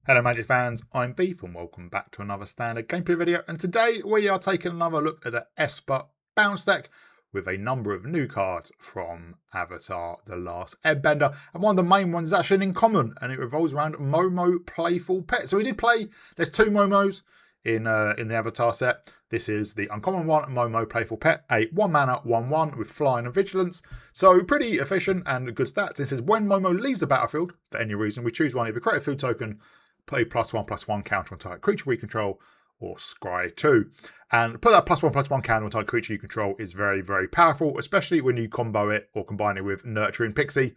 Hello Magic fans, I'm Beef and welcome back to another standard gameplay video, and today we are taking another look at the Esper Bounce deck with a number of new cards from Avatar The Last Airbender, and one of the main ones is actually in common and it revolves around Momo Playful Pet. So we did play, there's two Momos in the Avatar set. This is the uncommon one, Momo Playful Pet, a 1 mana 1/1 with flying and vigilance. So pretty efficient and good stats. It says when Momo leaves the battlefield for any reason, we choose one, either create a food token, put a +1/+1 counter on target creature we control, or scry 2. And put that +1/+1 counter on target creature you control is very, very powerful, especially when you combo it or combine it with Nurturing Pixie,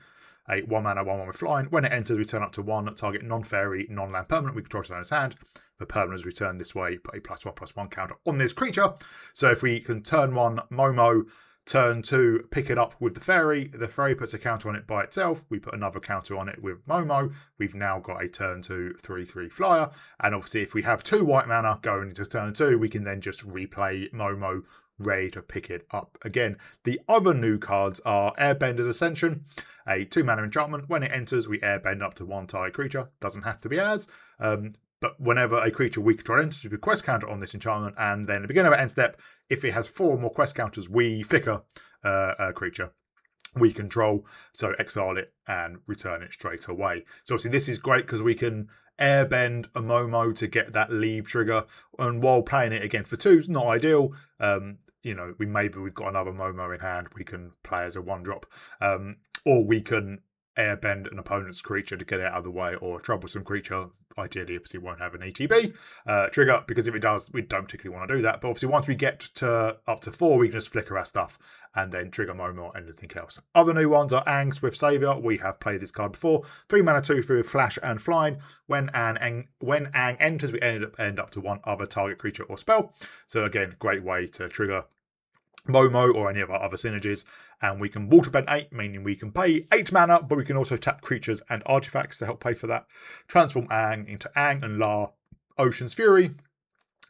a 1 mana 1/1 with flying. When it enters, return up to 1 target non-fairy, non-land permanent we control to his hand. The permanent is returned this way, put a +1/+1 counter on this creature. So if we can turn 1 Momo, turn 2 pick it up with the fairy puts a counter on it by itself, we put another counter on it with Momo, we've now got a turn 2 3/3 flyer. And obviously if we have 2 white mana going into turn 2, we can then just replay Momo ready to pick it up again. The other new cards are Airbenders Ascension, a 2 mana enchantment. When it enters, we airbend up to 1 target creature. Doesn't have to be as, but whenever a creature we control enters, we put a quest counter on this enchantment, and then at the beginning of our end step, if it has 4 or more quest counters, we flicker a creature we control, so exile it and return it straight away. So obviously this is great because we can airbend a Momo to get that leave trigger, and while playing it again for 2 is not ideal. You know, we've got another Momo in hand, we can play as a 1-drop, or we can airbend an opponent's creature to get it out of the way, or a troublesome creature. Ideally, obviously, won't have an ETB trigger, because if it does, we don't particularly want to do that. But obviously, once we get to up to 4, we can just flicker our stuff and then trigger Momo or anything else. Other new ones are Aang, Swift Savior. We have played this card before. 3 mana 2/3 with flash and flying. When Aang enters, we end up to 1 other target creature or spell. So again, great way to trigger Momo or any of our other synergies. And we can waterbend 8, meaning we can pay 8 mana, but we can also tap creatures and artifacts to help pay for that. Transform Aang into Aang and La Ocean's Fury,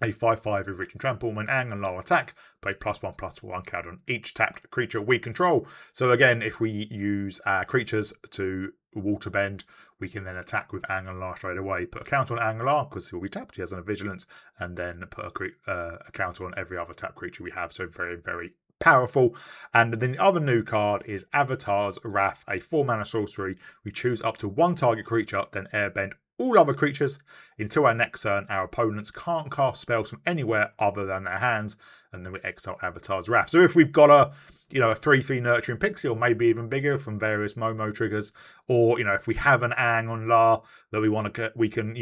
a 5/5 with reach and trample. When Aang and La attack, pay +1/+1 counter on each tapped creature we control. So again, if we use our creatures to waterbend, we can then attack with Aang and La straight away. Put a counter on Aang and La because he'll be tapped, he has a vigilance, and then put a counter on every other tapped creature we have. So very, very powerful. And then the other new card is Avatar's Wrath, a 4 mana sorcery. We choose up to 1 target creature, then airbend all other creatures until our next turn. Our opponents can't cast spells from anywhere other than their hands, and then we exile Avatar's Wrath. So if we've got a 3/3 Nurturing Pixie, or maybe even bigger from various Momo triggers, or if we have an Aang on La that we want to, we can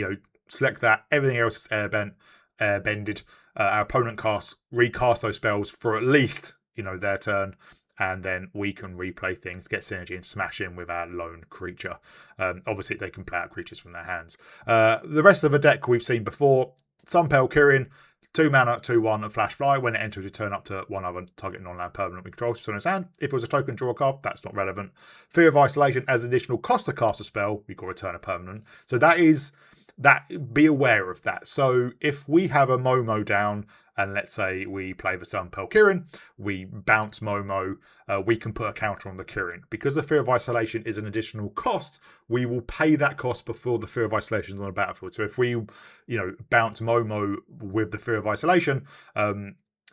select that. Everything else is airbended. Our opponent recast those spells for at least their turn, and then we can replay things, get synergy, and smash in with our lone creature. Obviously, they can play out creatures from their hands. The rest of the deck we've seen before. Sunpel Kirin, 2 mana, 2/1, and flash fly. When it enters, return up to 1 other target non-land permanent we control on his hand. If it was a token, draw a card. That's not relevant. Fear of Isolation, as additional cost to cast a spell, we can return a permanent. So be aware of that. So if we have a Momo down, and let's say we play the Sunpel Kirin, we bounce Momo, we can put a counter on the Kirin. Because the Fear of Isolation is an additional cost, we will pay that cost before the Fear of Isolation is on the battlefield. So if we, bounce Momo with the Fear of Isolation,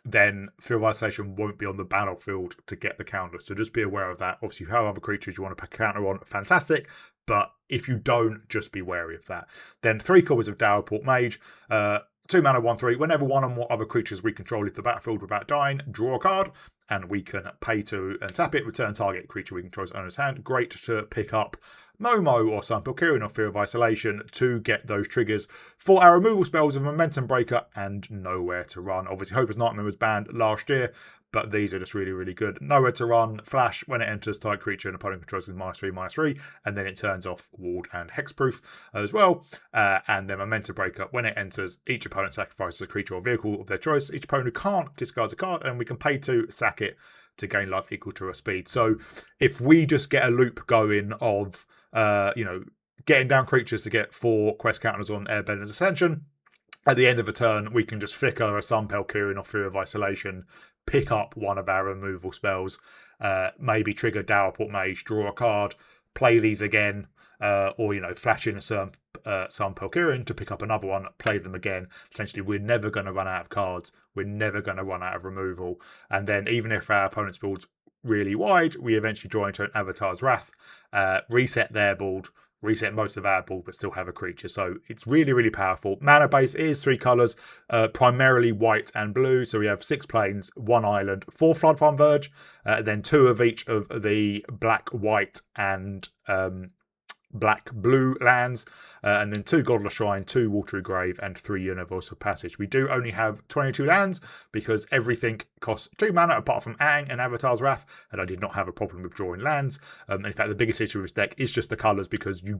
then Fear of Isolation won't be on the battlefield to get the counter. So just be aware of that. Obviously, if you have other creatures you want to put a counter on, fantastic. But if you don't, just be wary of that. Then 3 copies of Dowerport Mage, 2 mana 1/3. Whenever 1 or more other creatures we control leave the battlefield without dying, draw a card, and we can pay to and tap it, return target creature we control to owner's hand. Great to pick up Momo or Sunpel Kirin or Fear of Isolation to get those triggers for our removal spells of Momentum Breaker and Nowhere to Run. Obviously, Hopeless Nightmare was banned last year, but these are just really, really good. Nowhere to Run, flash, when it enters, target creature and opponent controls with -3/-3, and then it turns off Ward and Hexproof as well. And then Momentum Breaker, when it enters, each opponent sacrifices a creature or vehicle of their choice. Each opponent who can't discards a card, and we can pay to sack it to gain life equal to a speed. So if we just get a loop going of getting down creatures to get 4 quest counters on Airbenders Ascension, at the end of a turn, we can just flicker a Sunpel Kirin or Fear of Isolation, pick up one of our removal spells, maybe trigger Dowerport Mage, draw a card, play these again, or flash in a some Pelkirian to pick up another one, play them again. Essentially, we're never going to run out of cards. We're never going to run out of removal. And then even if our opponent's board's really wide, we eventually draw into an Avatar's Wrath, reset their board, reset most of our board, but still have a creature. So it's really, really powerful. Mana base is 3 colours, primarily white and blue. So we have 6 plains, 1 island, 4 Flood Farm Verge, then 2 of each of the black, white, and black blue lands, and then 2 Godless Shrine, 2 Watery Grave, and 3 Universal Passage. We do only have 22 lands because everything costs 2 mana apart from Aang and Avatar's Wrath, and I did not have a problem with drawing lands. In fact, the biggest issue with this deck is just the colours, because you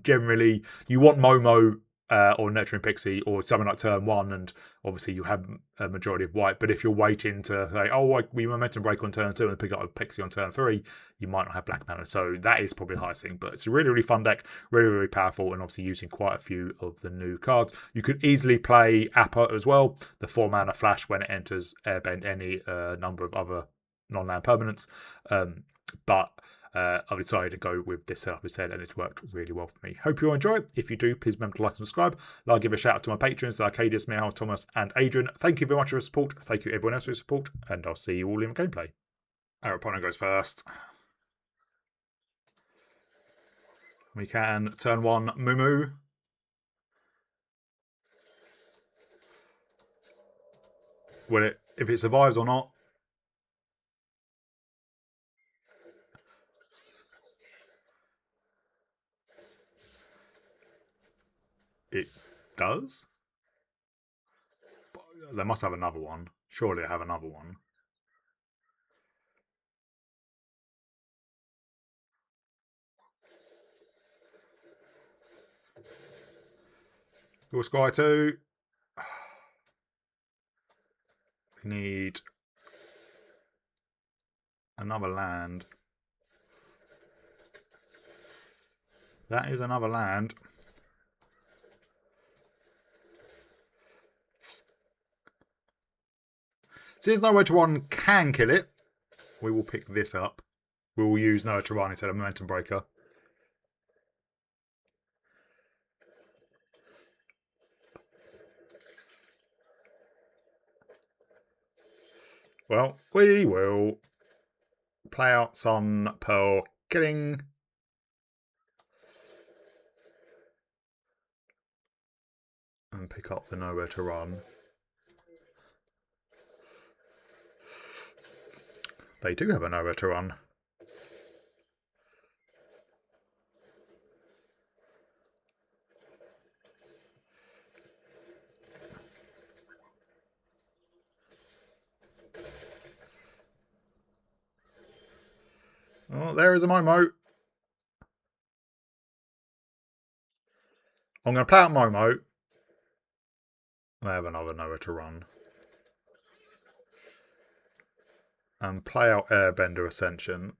want Momo or Nurturing Pixie or something like turn 1, and obviously you have a majority of white. But if you're waiting to say, oh, we momentum break on turn 2 and pick up a Pixie on turn 3, you might not have black mana. So that is probably the highest thing. But it's a really, really fun deck, really, really powerful, and obviously using quite a few of the new cards. You could easily play Appa as well, the 4 mana flash when it enters Airbend any number of other non-land permanents. But I've decided to go with this setup instead, and it's worked really well for me. Hope you all enjoy it. If you do, please remember to like and subscribe. I'll give a shout out to my patrons, Arcadius, Meow, Thomas, and Adrian. Thank you very much for your support. Thank you everyone else for your support, and I'll see you all in gameplay. Our opponent goes first. We can turn 1 Momo. If it survives or not? It does? They must have another one. Surely they have another one. We'll squire 2. We need another land. That is another land. Since Nowhere to Run can kill it, we will pick this up. We will use Nowhere to Run instead of Momentum Breaker. Well, we will play out some Pearl Killing. And pick up the Nowhere to Run. They do have a Nowhere to Run. Oh, there is a Momo. I'm going to play out Momo. They have another Nowhere to Run. And play out Airbender Ascension.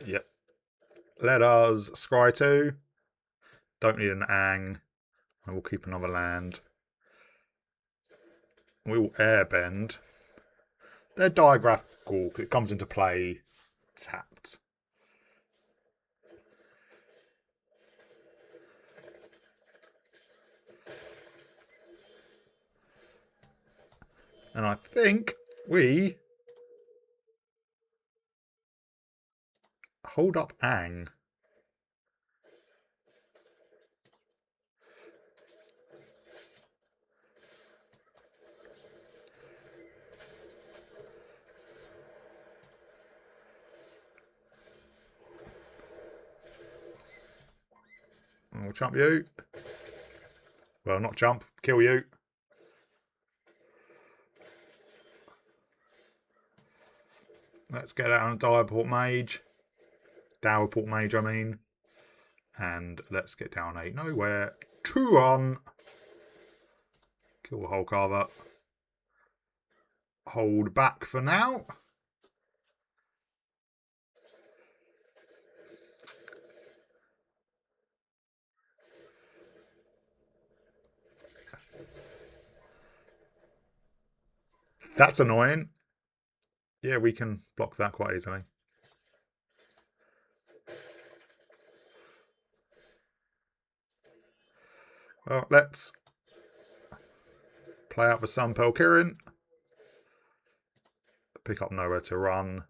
Yep. Let us scry 2. Don't need an Aang. And we'll keep another land. We will Airbend. They're diagraphical. It comes into play tapped. And I think we hold up Aang. We'll jump you. Well, not jump, kill you. Let's get out on Direport Mage. Dowerport Mage, I mean. And let's get down a Nowhere to Run. Kill the whole carver. Hold back for now. That's annoying. Yeah, we can block that quite easily. Well, let's play out the Sunpearl Kirin. Pick up Nowhere to Run.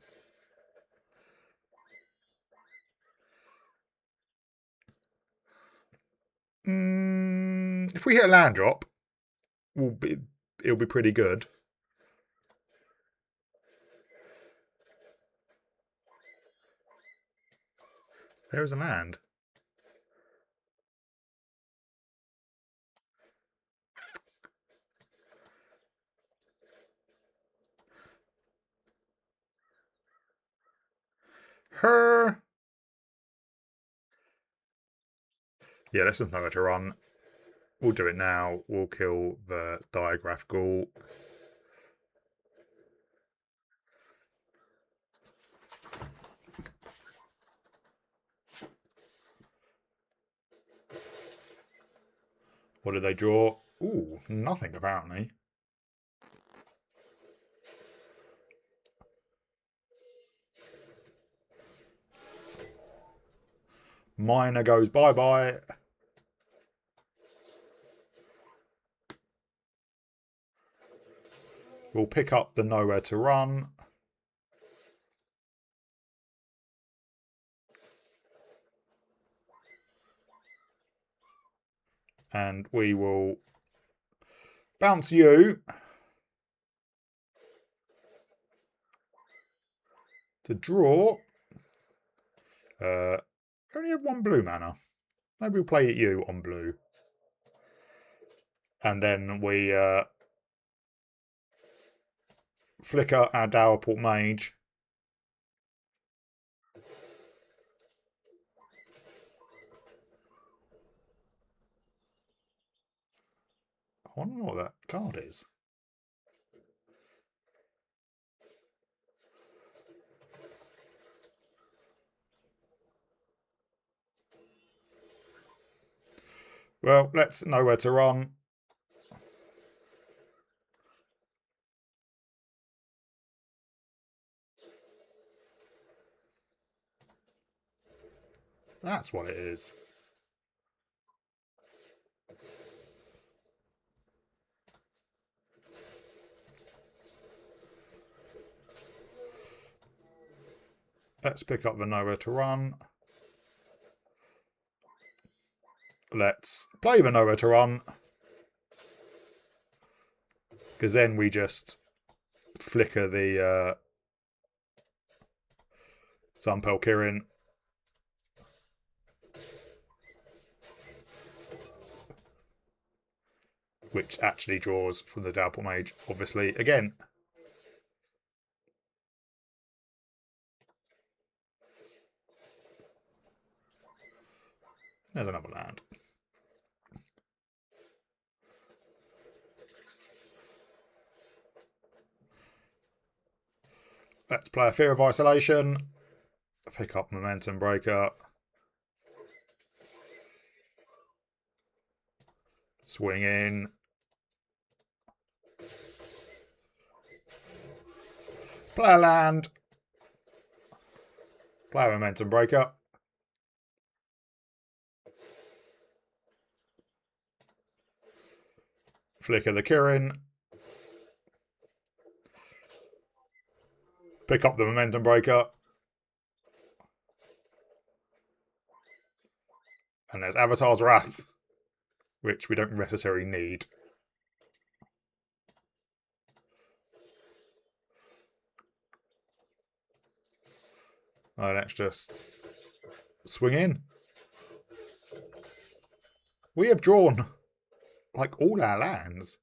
If we hit a land drop, it'll be pretty good. There is a land. Her. Yeah, let's just Nowhere to Run. We'll do it now. We'll kill the Diagraph Ghoul. What did they draw? Ooh, nothing apparently. Miner goes bye-bye. We'll pick up the Nowhere to Run. And we will bounce you to draw. Only have one blue mana. Maybe we'll play you on blue. And then we flicker our Dowerport Mage. I wonder what that card is. Well, let's Nowhere to Run. That's what it is. Let's pick up the Nowhere to Run. Let's play the Nowhere to Run. Because then we just flicker the Sunpearl Kirin. Which actually draws from the Dowerport Mage, obviously, again. There's another land. Let's play a Fear of Isolation. Pick up Momentum Breaker. Swing in. Play a land. Play a Momentum Breaker. Flicker the Kirin. Pick up the Momentum Breaker. And there's Avatar's Wrath, which we don't necessarily need. Let's just swing in. We have drawn like all our lands.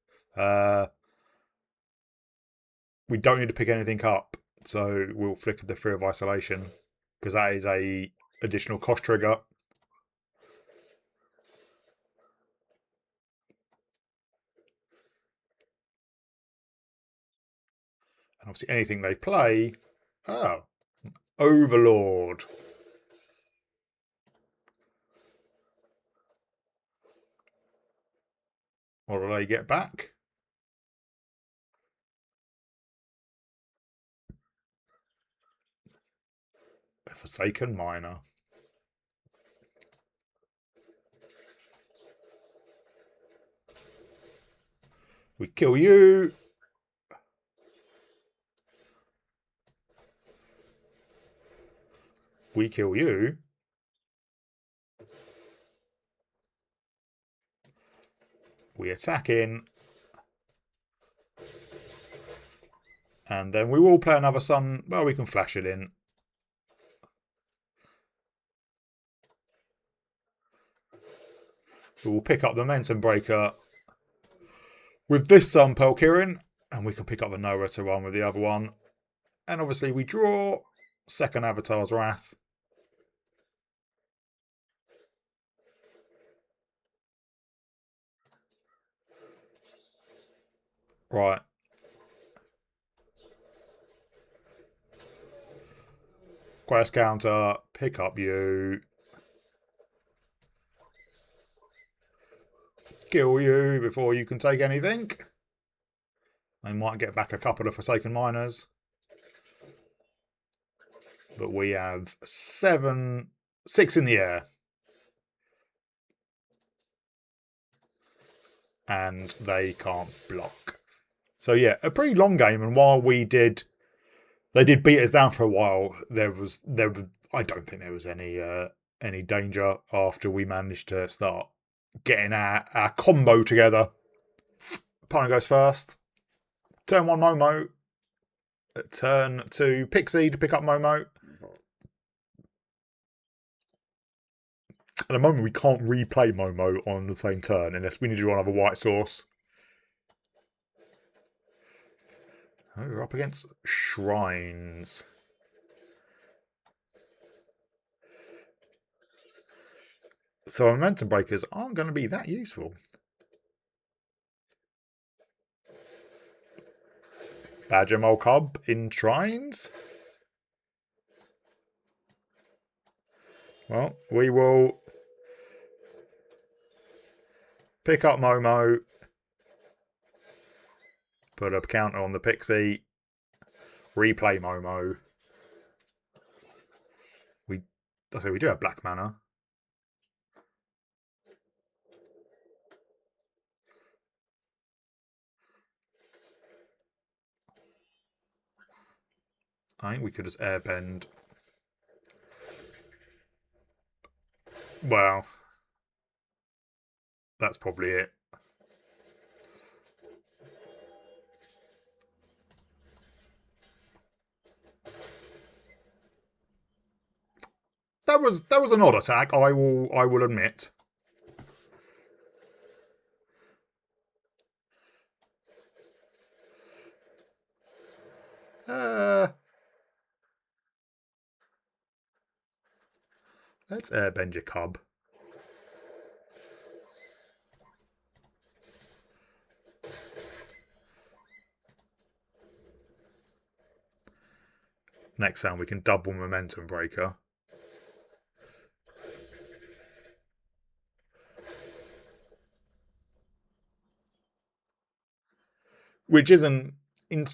We don't need to pick anything up, so we'll flicker the Fear of Isolation because that is a additional cost trigger. And obviously anything they play. Oh, Overlord. What do they get back? A Forsaken Miner. We kill you. We kill you. We attack in. And then we will play another sun. Well, we can flash it in. We will pick up the Momentum Breaker with this Sun Pearl Kirin. And we can pick up the Nova to run with the other one. And obviously we draw second Avatar's Wrath. Right. Quest counter, pick up you. Kill you before you can take anything. They might get back a couple of Forsaken Miners. But we have 6 in the air. And they can't block. So yeah, a pretty long game. And while they did beat us down for a while, I don't think there was any danger after we managed to start getting our combo together. Opponent goes first. Turn 1 Momo. Turn 2 Pixie to pick up Momo. At the moment, we can't replay Momo on the same turn unless we need to draw another white source. Oh, we're up against Shrines. So Momentum Breakers aren't going to be that useful. Badger Mole Cub in Shrines. Well, we will pick up Momo. Put a counter on the Pixie. Replay Momo. We do have black mana. I think we could just airbend. Well, that's probably it. That was an odd attack, I will admit. Let's airbend your cub. Next sound we can double Momentum Breaker. Which isn't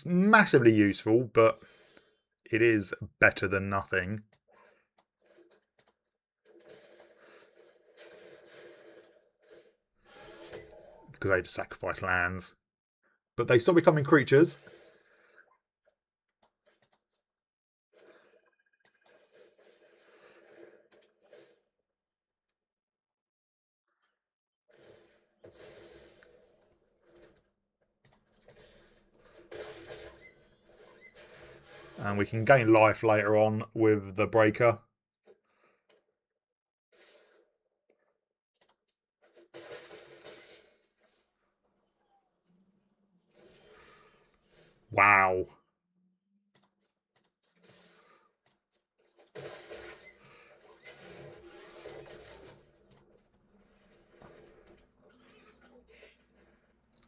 massively useful, but it is better than nothing. Because they just sacrifice lands. But they stop becoming creatures. And we can gain life later on with the breaker. Wow.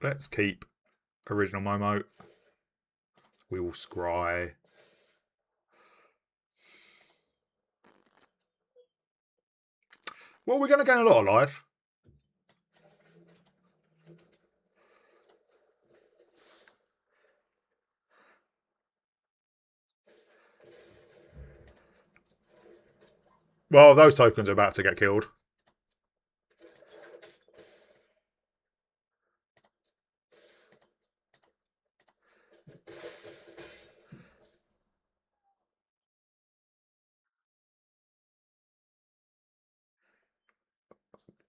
Let's keep original Momo. We will scry. Well, we're going to gain a lot of life. Well, those tokens are about to get killed.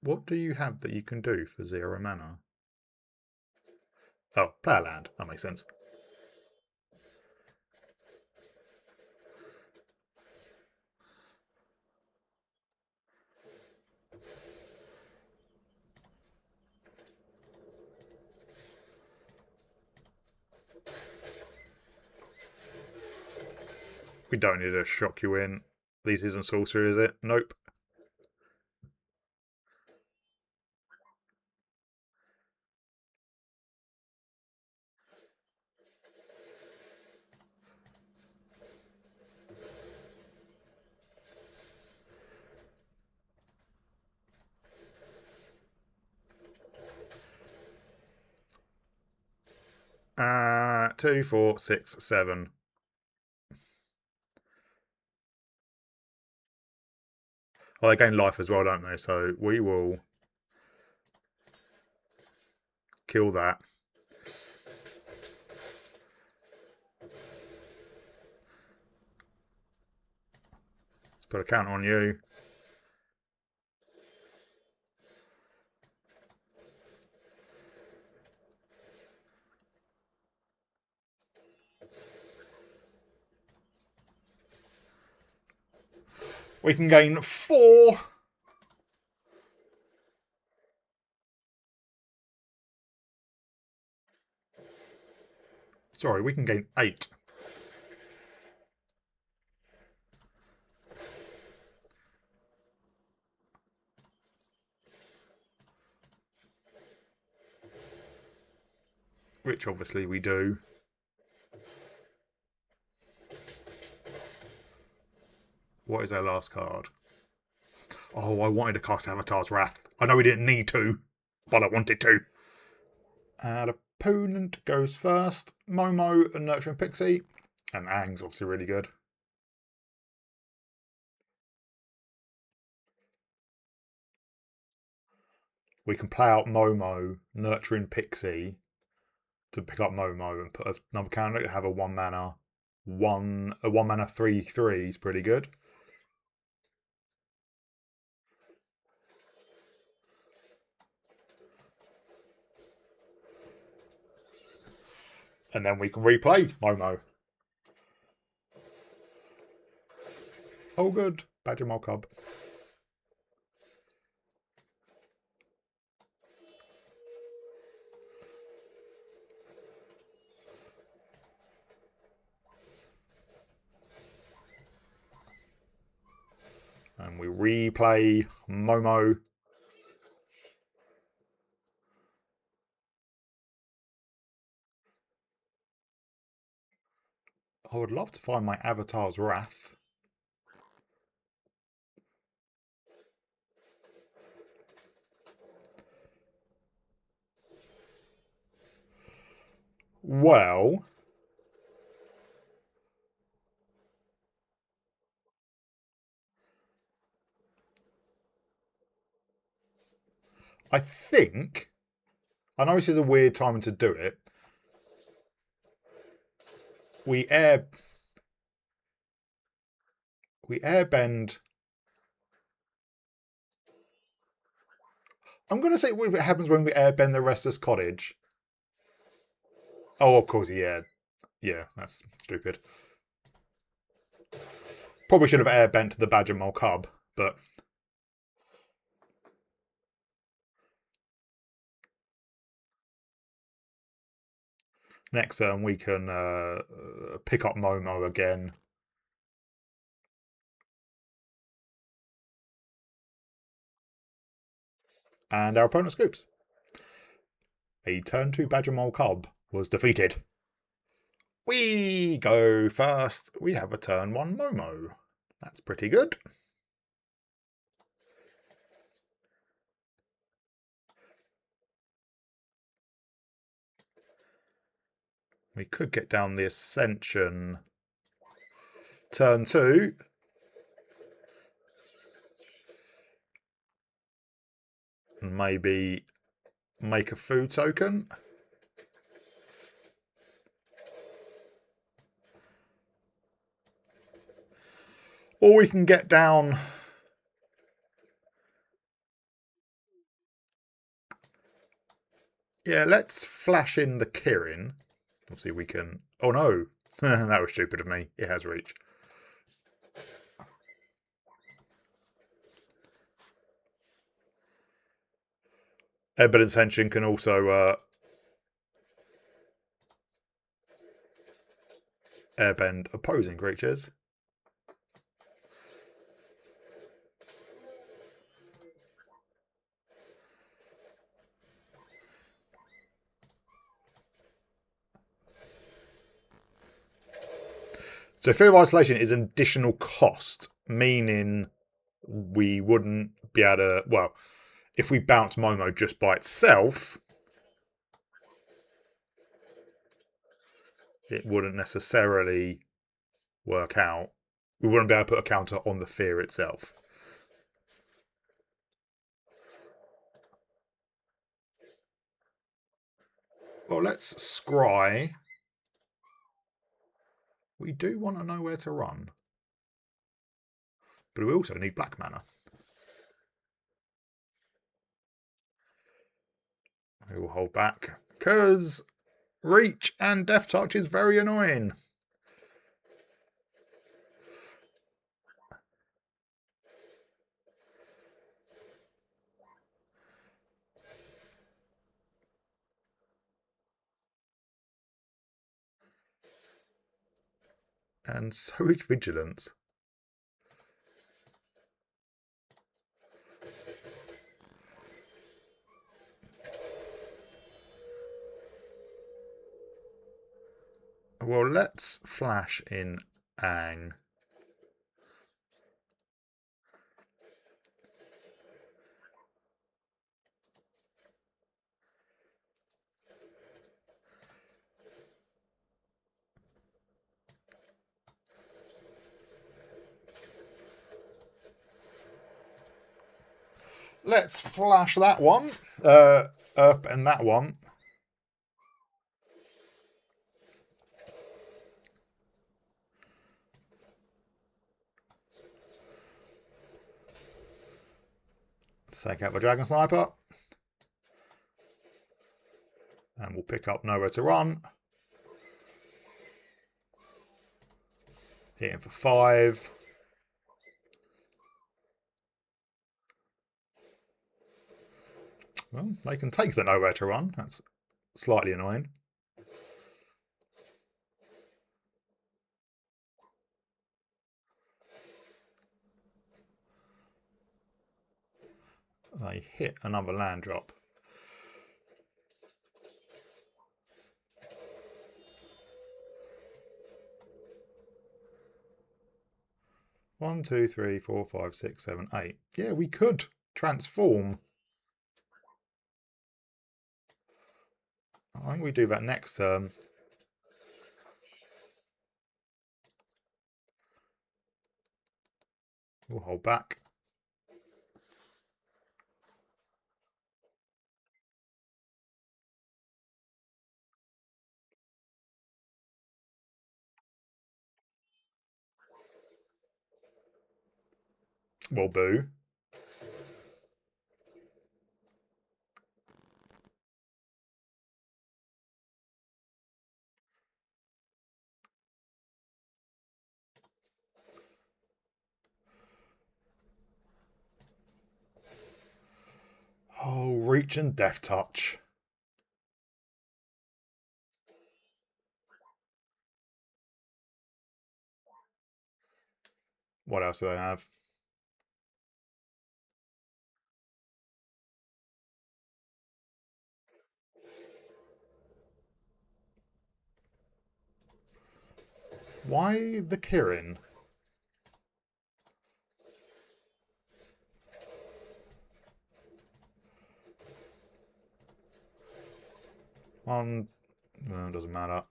What do you have that you can do for 0 mana? Oh, play a land. That makes sense. We don't need to shock you in. This isn't sorcery, is it? Nope. Two, 4, 6, 7. Oh, they gain life as well, don't they? So we will kill that. Let's put a counter on you. We can gain 4. Sorry, we can gain 8. Which obviously we do. What is our last card? Oh, I wanted to cast Avatar's Wrath. I know we didn't need to, but I wanted to. And opponent goes first. Momo and Nurturing Pixie. And Aang's obviously really good. We can play out Momo, Nurturing Pixie to pick up Momo and put another counter. Have a 1 mana. A 1 mana 3/3 is pretty good. And then we can replay Momo. Oh, good. Badger Mole Cub. And we replay Momo. I would love to find my Avatar's Wrath. Well, I think, I know this is a weird time to do it. We airbend. I'm going to say what happens when we airbend the Restless Cottage. Oh, of course, yeah. Yeah, that's stupid. Probably should have airbent the Badger Mole Cub, but next turn we can pick up Momo again. And our opponent scoops. A turn 2 Badger Mole Cub was defeated. We go first. We have a turn 1 Momo. That's pretty good. We could get down the Ascension. Turn 2. And maybe make a food token. Or we can get down Yeah, let's flash in the Kirin. We'll see if we can... Oh no! That was stupid of me. It has reach. Airbenders Ascension can also airbend opposing creatures. So Fear of Isolation is an additional cost, meaning we wouldn't be able to... Well, if we bounce Momo just by itself, it wouldn't necessarily work out. We wouldn't be able to put a counter on the fear itself. Well, let's scry. We do want to know where to run. But we also need black mana. We will hold back, because reach and Death Touch is very annoying. And so is Vigilance. Well, let's flash in Aang. Let's flash that one. Earthbend that one. Take out the Dragon Sniper. And we'll pick up Nowhere to Run. Hit him for 5. Well, they can take the Nowhere to Run. That's slightly annoying. They hit another land drop. One, two, three, four, five, six, seven, 8. Yeah, we could transform. I think we do that next turn. We'll hold back. Well, boo. Oh, reach and Death Touch. What else do they have? Why the Kirin? No, it doesn't matter.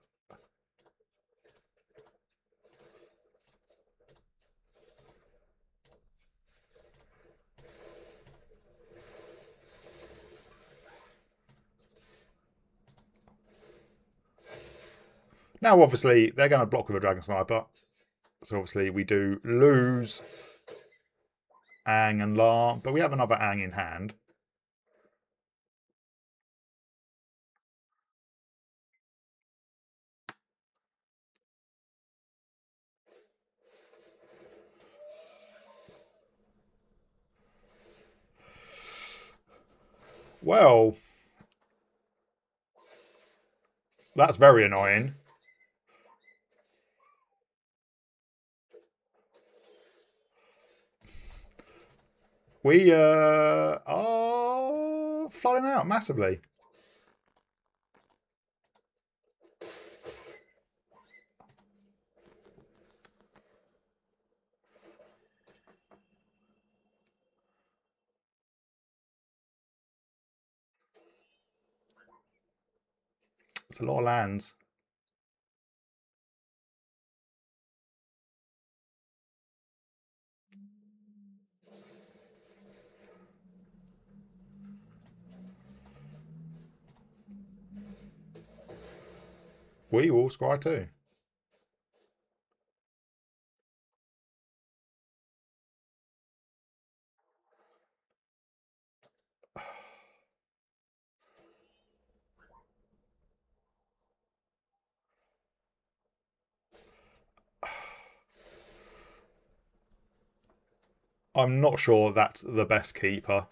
Now, obviously, they're going to block with a Dragon Sniper. So, obviously, we do lose Aang and La, but we have another Aang in hand. Well, that's very annoying. We are flooding out massively. It's a lot of lands. We will scry too. I'm not sure that's the best keeper.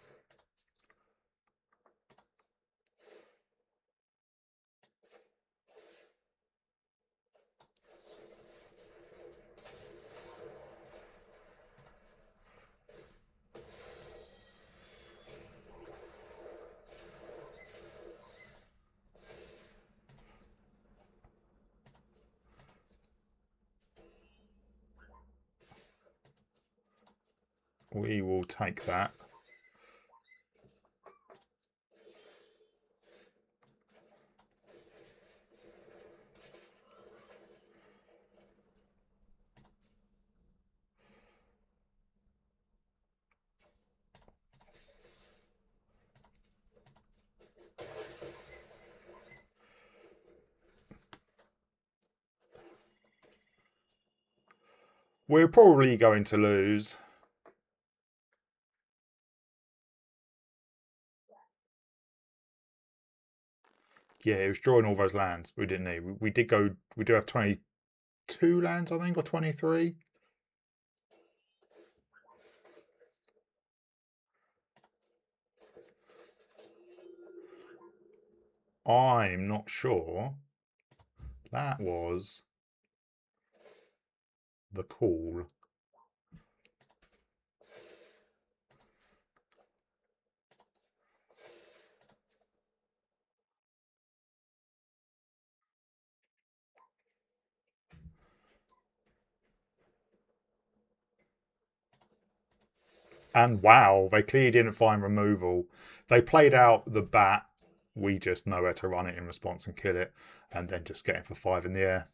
We will take that. We're probably going to lose. Yeah, it was drawing all those lands we didn't need. We did go. We do have 22 lands, I think, or 23. I'm not sure. That was the call. And wow, they clearly didn't find removal. They played out the bat. We just know where to run it in response and kill it, and then just get it for 5 in the air.